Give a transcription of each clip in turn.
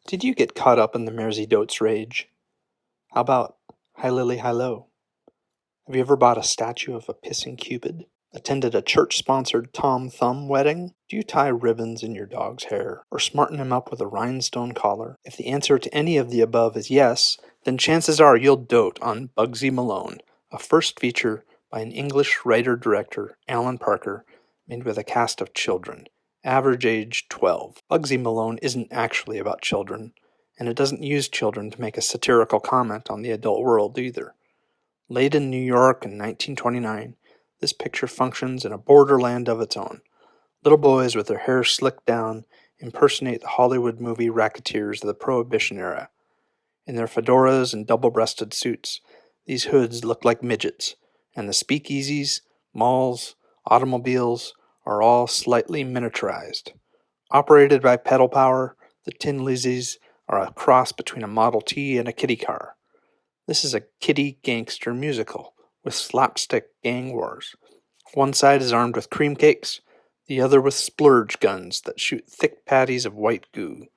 Did you get caught up in the Mersey Dotes rage? How about Hi Lily Hi Lo? Have you ever bought a statue of a pissing Cupid? Attended a church-sponsored Tom Thumb wedding? Do you tie ribbons in your dog's hair, or smarten him up with a rhinestone collar? If the answer to any of the above is yes, then chances are you'll dote on Bugsy Malone, a first feature by an English writer-director, Alan Parker, made with a cast of children, average age 12. Bugsy Malone isn't actually about children, and it doesn't use children to make a satirical comment on the adult world either. Laid in New York in 1929, this picture functions in a borderland of its own. Little boys with their hair slicked down impersonate the Hollywood movie racketeers of the Prohibition era. In their fedoras and double-breasted suits, these hoods look like midgets, and the speakeasies, malls, automobiles are all slightly miniaturized. Operated by pedal power, the Tin Lizzies are a cross between a Model T and a kiddie car. This is a kiddie gangster musical with slapstick gang wars. One side is armed with cream cakes, the other with splurge guns that shoot thick patties of white goo.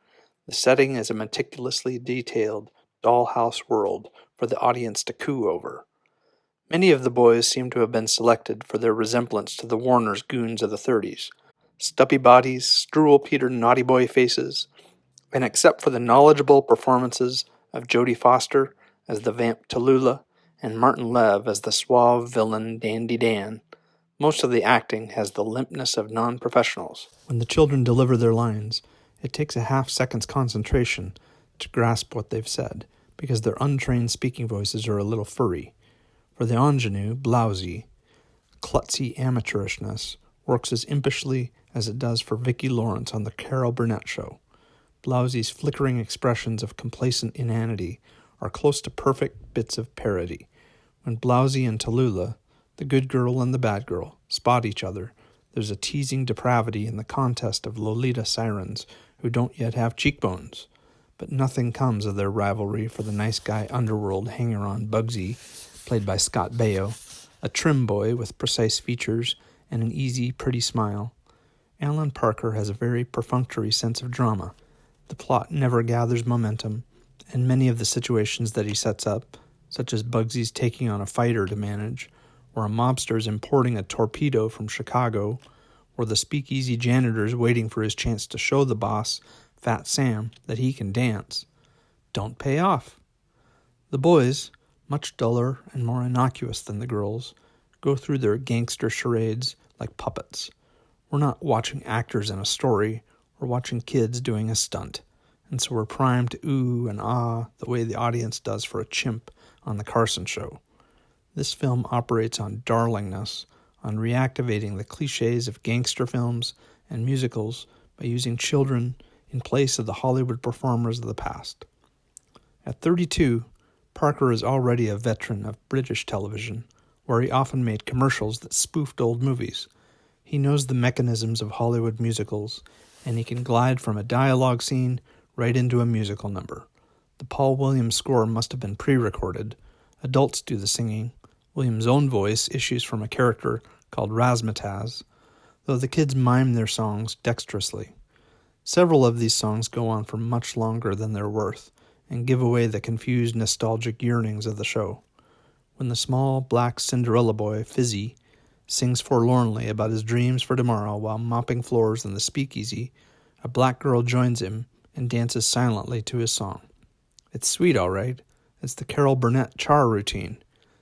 The setting is a meticulously detailed dollhouse world for the audience to coo over. Many of the boys seem to have been selected for their resemblance to the Warner's goons of the 30s. Stubby bodies, stool-peter naughty boy faces, and except for the knowledgeable performances of Jodie Foster as the vamp Tallulah and Martin Lev as the suave villain Dandy Dan, most of the acting has the limpness of non-professionals. When the children deliver their lines, it takes a half-second's concentration to grasp what they've said, because their untrained speaking voices are a little furry. For the ingenue, blousy, klutzy amateurishness works as impishly as it does for Vicki Lawrence on the Carol Burnett Show. Blousy's flickering expressions of complacent inanity are close to perfect bits of parody. When Blousy and Tallulah, the good girl and the bad girl, spot each other, there's a teasing depravity in the contest of Lolita sirens who don't yet have cheekbones. But nothing comes of their rivalry for the nice guy underworld hanger-on Bugsy, played by Scott Baio, a trim boy with precise features and an easy, pretty smile. Alan Parker has a very perfunctory sense of drama. The plot never gathers momentum, and many of the situations that he sets up, such as Bugsy's taking on a fighter to manage, or a mobster's importing a torpedo from Chicago, or the speakeasy janitor's waiting for his chance to show the boss, Fat Sam, that he can dance, don't pay off. The boys, much duller and more innocuous than the girls, go through their gangster charades like puppets. We're not watching actors in a story, we're watching kids doing a stunt, and so we're primed to ooh and ah the way the audience does for a chimp on the Carson Show. This film operates on darlingness, on reactivating the cliches of gangster films and musicals by using children in place of the Hollywood performers of the past. At 32, Parker is already a veteran of British television, where he often made commercials that spoofed old movies. He knows the mechanisms of Hollywood musicals, and he can glide from a dialogue scene right into a musical number. The Paul Williams score must have been pre-recorded. Adults do the singing. Williams' own voice issues from a character called Razzmatazz, though the kids mime their songs dexterously. Several of these songs go on for much longer than they're worth, and give away the confused nostalgic yearnings of the show. When the small black Cinderella boy, Fizzy, sings forlornly about his dreams for tomorrow while mopping floors in the speakeasy, a black girl joins him and dances silently to his song. It's sweet, all right. It's the Carol Burnett char routine.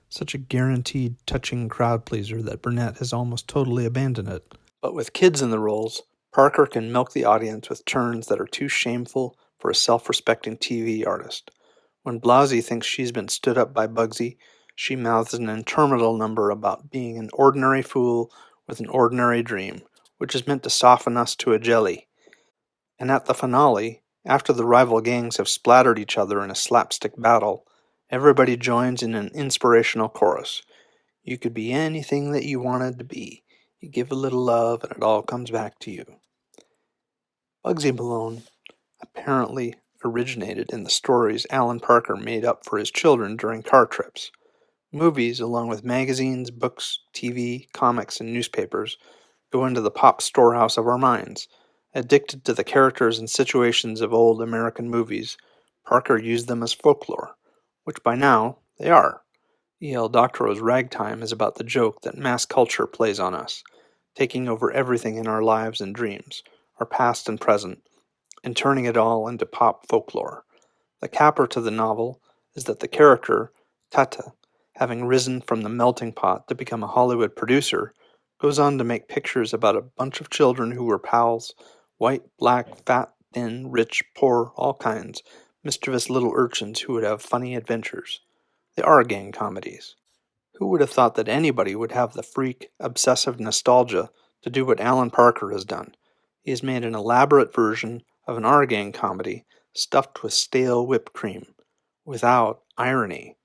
Such a guaranteed, touching crowd pleaser that Burnett has almost totally abandoned it. But with kids in the roles, Parker can milk the audience with turns that are too shameful for a self-respecting TV artist. When Blousy thinks she's been stood up by Bugsy, she mouths an interminable number about being an ordinary fool with an ordinary dream, which is meant to soften us to a jelly. And at the finale, after the rival gangs have splattered each other in a slapstick battle, everybody joins in an inspirational chorus. You could be anything that you wanted to be. You give a little love and it all comes back to you. Bugsy Malone apparently originated in the stories Alan Parker made up for his children during car trips. Movies, along with magazines, books, TV, comics, and newspapers, go into the pop storehouse of our minds, Addicted to the characters and situations of old American movies, Parker used them as folklore, which by now they are. E.L. Doctorow's Ragtime is about the joke that mass culture plays on us, taking over everything in our lives and dreams, our past and present, and turning it all into pop folklore. The capper to the novel is that the character, Tata, having risen from the melting pot to become a Hollywood producer, goes on to make pictures about a bunch of children who were pals, white, black, fat, thin, rich, poor, all kinds, mischievous little urchins who would have funny adventures. They are gang comedies. Who would have thought that anybody would have the freak, obsessive nostalgia to do what Alan Parker has done? He has made an elaborate version of an R-gang comedy stuffed with stale whipped cream, without irony.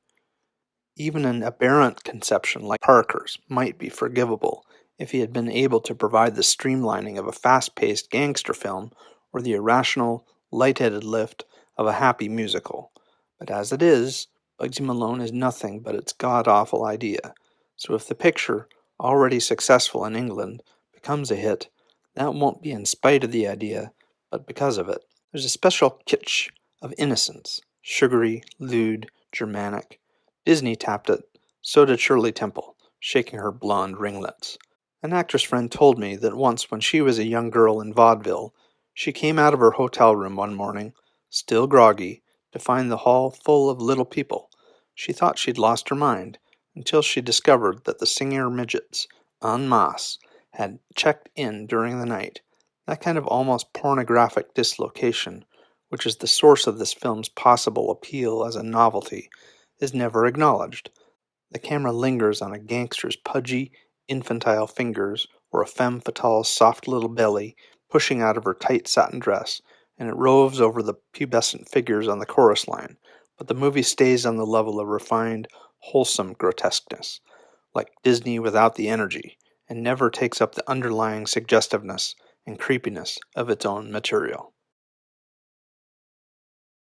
Even an aberrant conception like Parker's might be forgivable if he had been able to provide the streamlining of a fast-paced gangster film or the irrational, light-headed lift of a happy musical. But as it is, Bugsy Malone is nothing but its god-awful idea. So if the picture, already successful in England, becomes a hit, that won't be in spite of the idea, but because of it. There's a special kitsch of innocence, sugary, lewd, Germanic. Disney tapped it, so did Shirley Temple, shaking her blonde ringlets. An actress friend told me that once when she was a young girl in vaudeville, she came out of her hotel room one morning, still groggy, to find the hall full of little people. She thought she'd lost her mind, until she discovered that the Singer midgets, en masse, had checked in during the night. That kind of almost pornographic dislocation, which is the source of this film's possible appeal as a novelty, is never acknowledged. The camera lingers on a gangster's pudgy, infantile fingers or a femme fatale's soft little belly pushing out of her tight satin dress, and it roves over the pubescent figures on the chorus line, but the movie stays on the level of refined, wholesome grotesqueness, like Disney without the energy, and never takes up the underlying suggestiveness and creepiness of its own material.